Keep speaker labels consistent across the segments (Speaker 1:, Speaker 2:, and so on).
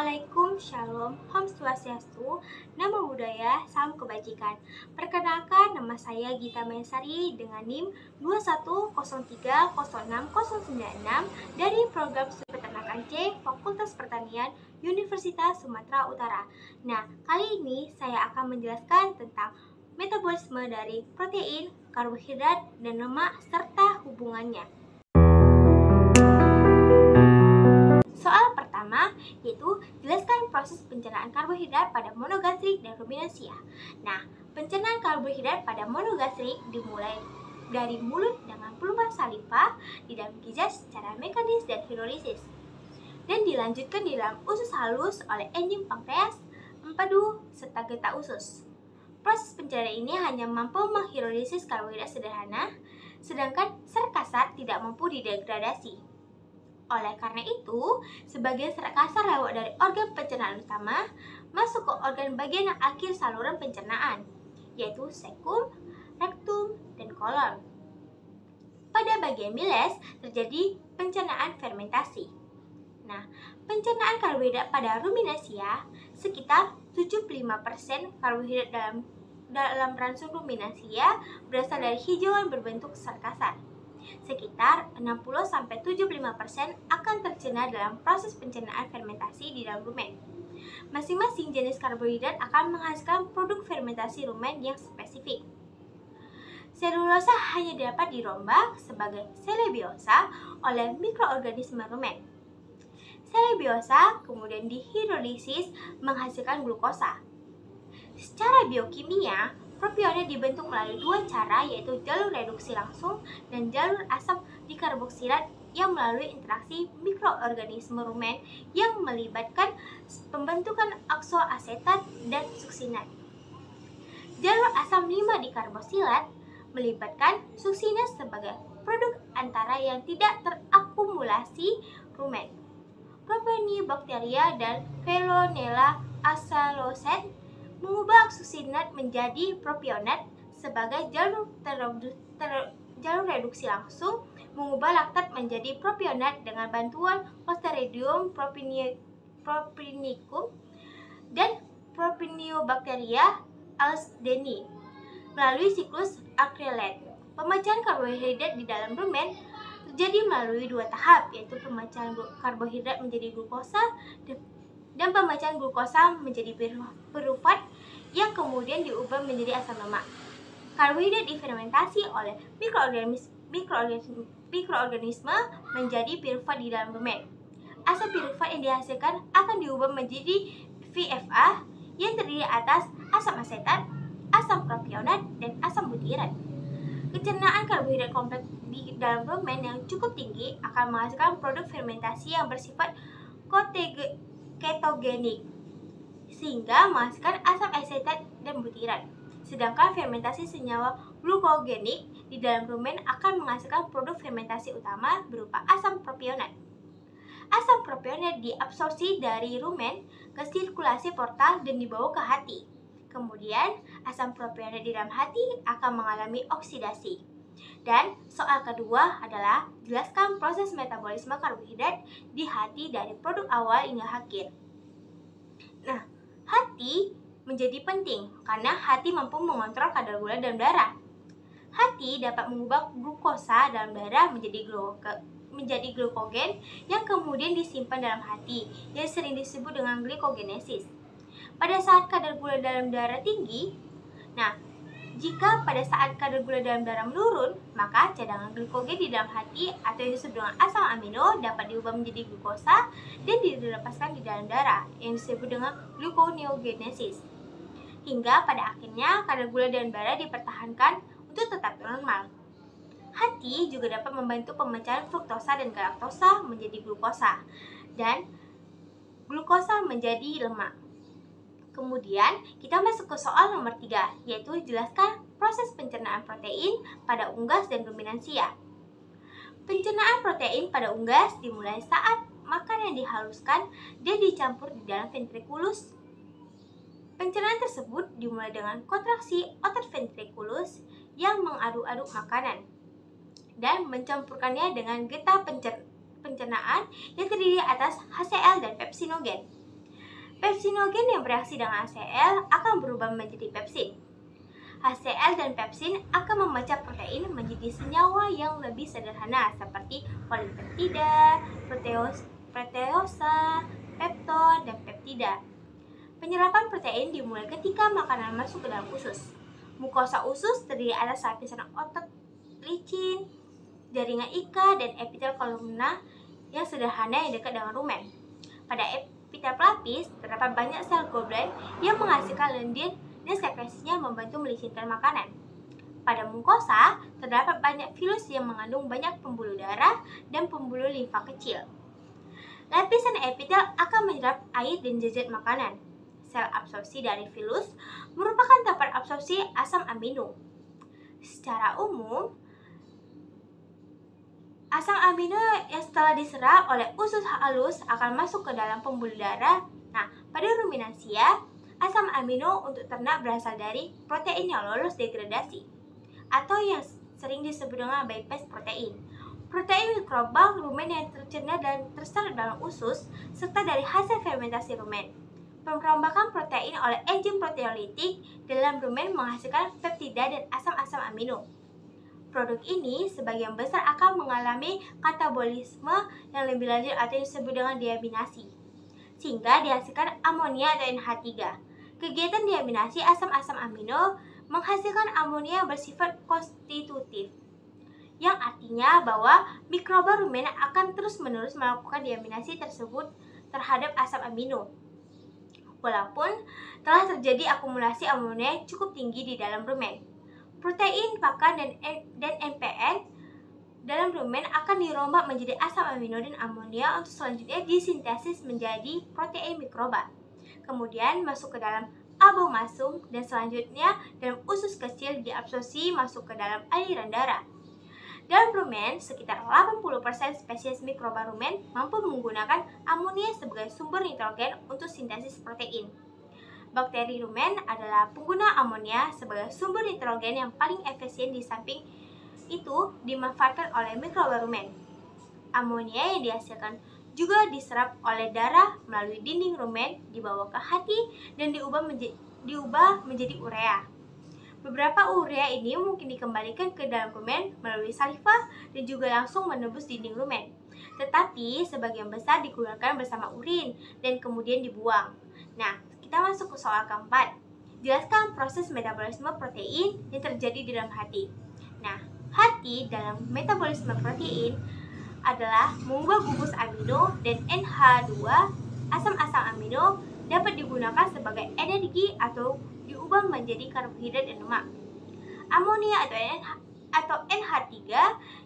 Speaker 1: Assalamualaikum, Shalom, Om Swastiastu, Namo Buddhaya, Salam Kebajikan. Perkenalkan, nama saya Gita Maesari dengan NIM 2103060096 dari Program Studi Peternakan C, Fakultas Pertanian, Universitas Sumatera Utara. Nah, kali ini saya akan menjelaskan tentang metabolisme dari protein, karbohidrat, dan lemak, serta hubungannya. Soal pertama yaitu jelaskan proses pencernaan karbohidrat pada monogastrik dan ruminansia. Nah, pencernaan karbohidrat pada monogastrik dimulai dari mulut dengan pelumas saliva di dalam ginjal secara mekanis dan hidrolisis, dan dilanjutkan di dalam usus halus oleh enzim pankreas, empedu, serta getah usus. Proses pencernaan ini hanya mampu menghidrolisis karbohidrat sederhana, sedangkan serat kasar tidak mampu didegradasi. Oleh karena itu, sebagian serat kasar lewat dari organ pencernaan utama masuk ke organ bagian akhir saluran pencernaan, yaitu sekum, rektum, dan kolon. Pada bagian biles terjadi pencernaan fermentasi. Nah, pencernaan karbohidrat pada ruminansia sekitar 75% karbohidrat dalam ransum ruminansia berasal dari hijauan berbentuk serat kasar. Sekitar 60-75% akan tercerna dalam proses pencernaan fermentasi di dalam rumen. Masing-masing jenis karbohidrat akan menghasilkan produk fermentasi rumen yang spesifik. Selulosa hanya dapat dirombak sebagai selebiosa oleh mikroorganisme rumen. Selebiosa kemudian dihidrolisis menghasilkan glukosa. Secara biokimia, propionet dibentuk melalui dua cara, yaitu jalur reduksi langsung dan jalur asam dikarboksilat yang melalui interaksi mikroorganisme rumen yang melibatkan pembentukan oksoasetat dan suksinat. Jalur asam 5 dikarboksilat melibatkan suksinat sebagai produk antara yang tidak terakumulasi rumen. Propionibacteria dan Veillonella acelloset mengubah suksinat menjadi propionat sebagai jalur reduksi langsung, mengubah laktat menjadi propionat dengan bantuan Clostridium propionicum dan Propionibacteria alsdeni melalui siklus acrylate. Pemecahan karbohidrat di dalam rumen terjadi melalui dua tahap, yaitu pemecahan karbohidrat menjadi glukosa dan pemecahan glukosa menjadi pirufat yang kemudian diubah menjadi asam lemak. Karbohidrat difermentasi oleh mikroorganisme menjadi pirufat di dalam rumen. Asam pirufat yang dihasilkan akan diubah menjadi VFA yang terdiri atas asam asetat, asam propionat, dan asam butirat. Pencernaan karbohidrat kompleks di dalam rumen yang cukup tinggi akan menghasilkan produk fermentasi yang bersifat ketogenik, sehingga menghasilkan asam asetat dan butirat. Sedangkan fermentasi senyawa glukogenik di dalam rumen akan menghasilkan produk fermentasi utama berupa asam propionat. Asam propionat diabsorpsi dari rumen ke sirkulasi portal dan dibawa ke hati. Kemudian, asam propionat di dalam hati akan mengalami oksidasi. Dan soal kedua adalah jelaskan proses metabolisme karbohidrat di hati dari produk awal hingga akhir. Nah, hati menjadi penting karena hati mampu mengontrol kadar gula dalam darah. Hati dapat mengubah glukosa dalam darah menjadi glukogen yang kemudian disimpan dalam hati, yang sering disebut dengan glikogenesis. Pada saat kadar gula dalam darah tinggi, jika pada saat kadar gula dalam darah menurun, maka cadangan glikogen di dalam hati atau yang disebut dengan asam amino dapat diubah menjadi glukosa dan dilepaskan di dalam darah yang disebut dengan gluconeogenesis. Hingga pada akhirnya kadar gula dalam darah dipertahankan untuk tetap normal. Hati juga dapat membantu pemecahan fruktosa dan galaktosa menjadi glukosa dan glukosa menjadi lemak. Kemudian, kita masuk ke soal nomor 3, yaitu jelaskan proses pencernaan protein pada unggas dan ruminansia. Pencernaan protein pada unggas dimulai saat makanan dihaluskan dan dicampur di dalam ventriculus. Pencernaan tersebut dimulai dengan kontraksi otot ventriculus yang mengaduk-aduk makanan dan mencampurkannya dengan getah pencernaan yang terdiri atas HCl dan pepsinogen. Pepsinogen yang bereaksi dengan HCl akan berubah menjadi pepsin. HCl dan pepsin akan memecah protein menjadi senyawa yang lebih sederhana seperti polipeptida, proteosa, pepton, dan peptida. Penyerapan protein dimulai ketika makanan masuk ke dalam usus. Mukosa usus terdiri atas lapisan otot licin, jaringan Ika, dan epitel kolumna yang sederhana yang dekat dengan rumen. Pada epitel pelapis terdapat banyak sel Goldberg yang menghasilkan lendir dan sekresinya membantu melicinkan makanan. Pada mukosa terdapat banyak vilus yang mengandung banyak pembuluh darah dan pembuluh limfa kecil. Lapisan epitel akan menyerap air dan zat makanan. Sel absorpsi dari vilus merupakan tempat absorpsi asam amino. Secara umum, asam amino yang setelah diserap oleh usus halus akan masuk ke dalam pembuluh darah. Nah, pada ruminansia, asam amino untuk ternak berasal dari protein yang lolos degradasi atau yang sering disebut dengan bypass protein. Protein mikroba rumen yang tercerna dan terserap dalam usus serta dari hasil fermentasi rumen. Pemrombakan protein oleh enzim proteolitik dalam rumen menghasilkan peptida dan asam-asam amino. Produk ini sebagian besar akan mengalami katabolisme yang lebih lanjut atau disebut dengan deaminasi, sehingga dihasilkan amonia atau NH3. Kegiatan deaminasi asam-asam amino menghasilkan amonia yang bersifat konstitutif, yang artinya bahwa mikroba rumen akan terus-menerus melakukan deaminasi tersebut terhadap asam amino. Walaupun telah terjadi akumulasi amonia yang cukup tinggi di dalam rumen, protein, pakan, dan NPN dalam rumen akan dirombak menjadi asam amino dan amonia untuk selanjutnya disintesis menjadi protein mikroba. Kemudian masuk ke dalam abomasum dan selanjutnya dalam usus kecil diabsorpsi masuk ke dalam aliran darah. Dalam rumen, sekitar 80% spesies mikroba rumen mampu menggunakan amonia sebagai sumber nitrogen untuk sintesis protein. Bakteri rumen adalah pengguna amonia sebagai sumber nitrogen yang paling efisien, di samping itu dimanfaatkan oleh mikroba rumen. Amonia yang dihasilkan juga diserap oleh darah melalui dinding rumen, dibawa ke hati, dan diubah menjadi urea. Beberapa urea ini mungkin dikembalikan ke dalam rumen melalui saliva dan juga langsung menembus dinding rumen. Tetapi sebagian besar dikeluarkan bersama urin dan kemudian dibuang. Nah, kita masuk ke soal keempat. Jelaskan proses metabolisme protein yang terjadi di dalam hati. Nah, hati dalam metabolisme protein adalah mengubah gugus amino dan NH2, asam-asam amino, dapat digunakan sebagai energi atau diubah menjadi karbohidrat dan lemak. Amonia atau NH3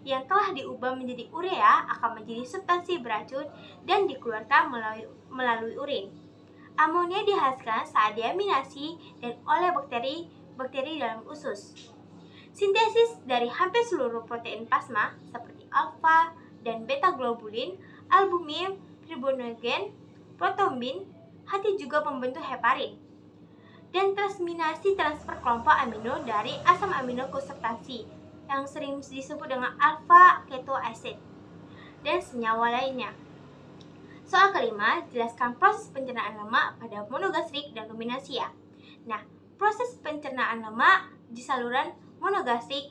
Speaker 1: yang telah diubah menjadi urea akan menjadi substansi beracun dan dikeluarkan melalui urin. Amonia dihasilkan saat deaminasi dan oleh bakteri dalam usus. Sintesis dari hampir seluruh protein plasma seperti alfa dan beta globulin, albumin, fibrinogen, protombin, hati juga membentuk heparin. Dan transminasi transfer kelompok amino dari asam amino ke substansi yang sering disebut dengan alpha keto acid dan senyawa lainnya. Soal kelima, jelaskan proses pencernaan lemak pada monogastrik dan ruminansia. Nah, proses pencernaan lemak di saluran monogastrik,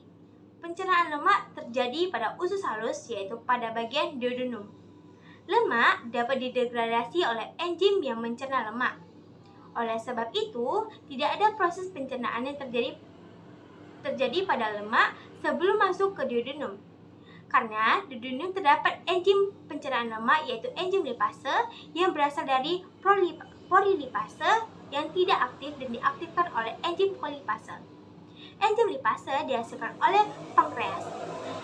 Speaker 1: pencernaan lemak terjadi pada usus halus, yaitu pada bagian duodenum. Lemak dapat didegradasi oleh enzim yang mencerna lemak. Oleh sebab itu, tidak ada proses pencernaan yang terjadi pada lemak sebelum masuk ke duodenum. Karena di duodenum terdapat enzim pencernaan lemak, yaitu enzim lipase yang berasal dari polilipase yang tidak aktif dan diaktifkan oleh enzim kolipase. Enzim lipase dihasilkan oleh pankreas.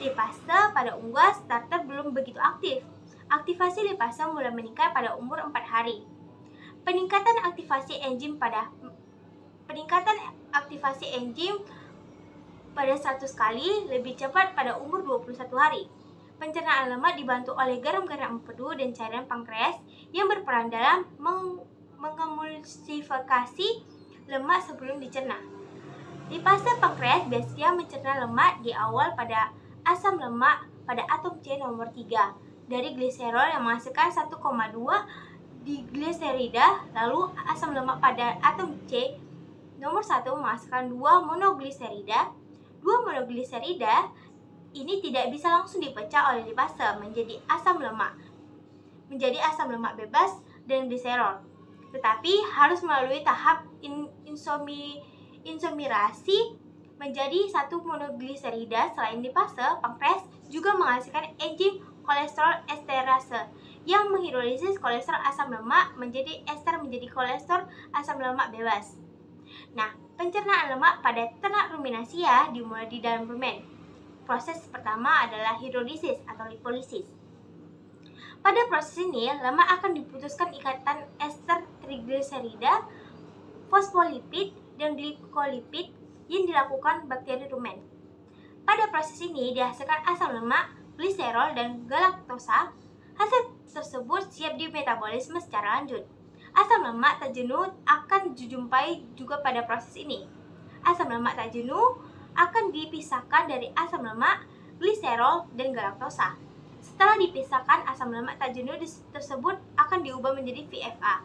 Speaker 1: Lipase pada unggas starter belum begitu aktif. Aktivasi lipase mulai meningkat pada umur 4 hari. Peningkatan aktivasi enzim pada 100 kali lebih cepat pada umur 21 hari. Pencernaan lemak dibantu oleh garam-garam empedu dan cairan pankreas yang berperan dalam mengemulsifikasi lemak sebelum dicerna. Lipase pankreas biasanya mencerna lemak di awal pada asam lemak pada atom C nomor 3 dari gliserol yang menghasilkan 1,2 digliserida, lalu asam lemak pada atom C nomor 1 menghasilkan 2 monogliserida. 2 monogliserida ini tidak bisa langsung dipecah oleh lipase menjadi asam lemak bebas dan gliserol, tetapi harus melalui tahap isomerasi menjadi 1 monogliserida. Selain lipase, pankreas juga menghasilkan enzim kolesterol esterase yang menghidrolisis kolesterol asam lemak menjadi ester menjadi kolesterol asam lemak bebas. Nah, pencernaan lemak pada ternak ruminansia dimulai di dalam rumen. Proses pertama adalah hidrolisis atau lipolisis. Pada proses ini, lemak akan diputuskan ikatan ester trigliserida, fosfolipid, dan glikolipid yang dilakukan bakteri rumen. Pada proses ini dihasilkan asam lemak, gliserol, dan galaktosa. Hasil tersebut siap dimetabolisme secara lanjut. Asam lemak tak jenuh akan dijumpai juga pada proses ini. Asam lemak tak jenuh akan dipisahkan dari asam lemak, gliserol, dan galaktosa. Setelah dipisahkan, asam lemak tak jenuh tersebut akan diubah menjadi VFA.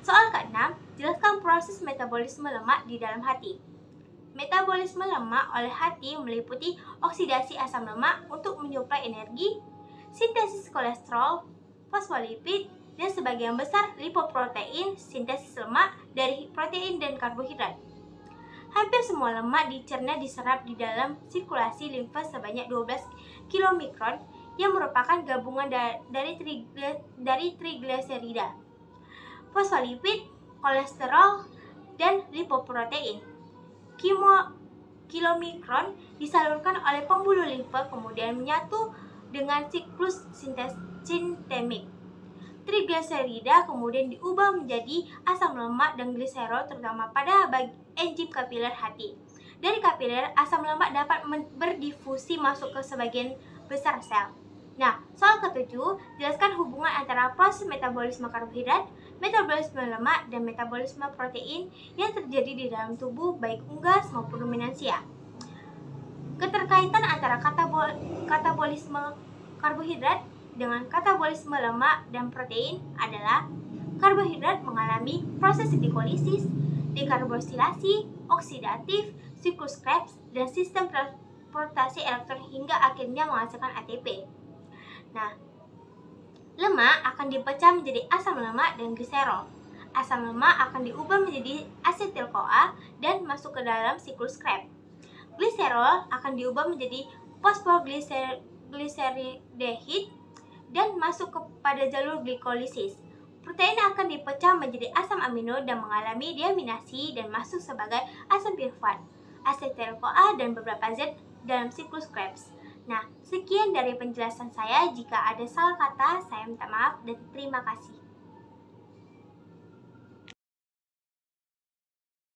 Speaker 1: Soal ke-6, jelaskan proses metabolisme lemak di dalam hati. Metabolisme lemak oleh hati meliputi oksidasi asam lemak untuk menyuplai energi, sintesis kolesterol, fosfolipid, dan sebagian besar lipoprotein, sintesis lemak dari protein dan karbohidrat. Hampir semua lemak dicerna diserap di dalam sirkulasi limfa sebanyak 12 kilomikron yang merupakan gabungan dari trigliserida, fosfolipid, kolesterol, dan lipoprotein. Kilomikron disalurkan oleh pembuluh limfa kemudian menyatu dengan siklus sintemik. Trigliserida kemudian diubah menjadi asam lemak dan gliserol terutama pada enzim kapiler hati. Dari kapiler, asam lemak dapat berdifusi masuk ke sebagian besar sel. Nah, soal ke-7, jelaskan hubungan antara proses metabolisme karbohidrat, metabolisme lemak, dan metabolisme protein yang terjadi di dalam tubuh baik unggas maupun ruminansia. Keterkaitan antara katabolisme karbohidrat dengan katabolisme lemak dan protein adalah karbohidrat mengalami proses glikolisis, dekarboksilasi, oksidatif, siklus Krebs, dan sistem transportasi elektron hingga akhirnya menghasilkan ATP. Nah, lemak akan dipecah menjadi asam lemak dan gliserol. Asam lemak akan diubah menjadi asetil-CoA dan masuk ke dalam siklus Krebs. Gliserol akan diubah menjadi fosfoglyceridehid dan masuk kepada jalur glikolisis. Protein akan dipecah menjadi asam amino dan mengalami diaminasi dan masuk sebagai asam piruvat, asetil-CoA, dan beberapa zat dalam siklus Krebs. Nah, sekian dari penjelasan saya. Jika ada salah kata, saya minta maaf dan terima kasih.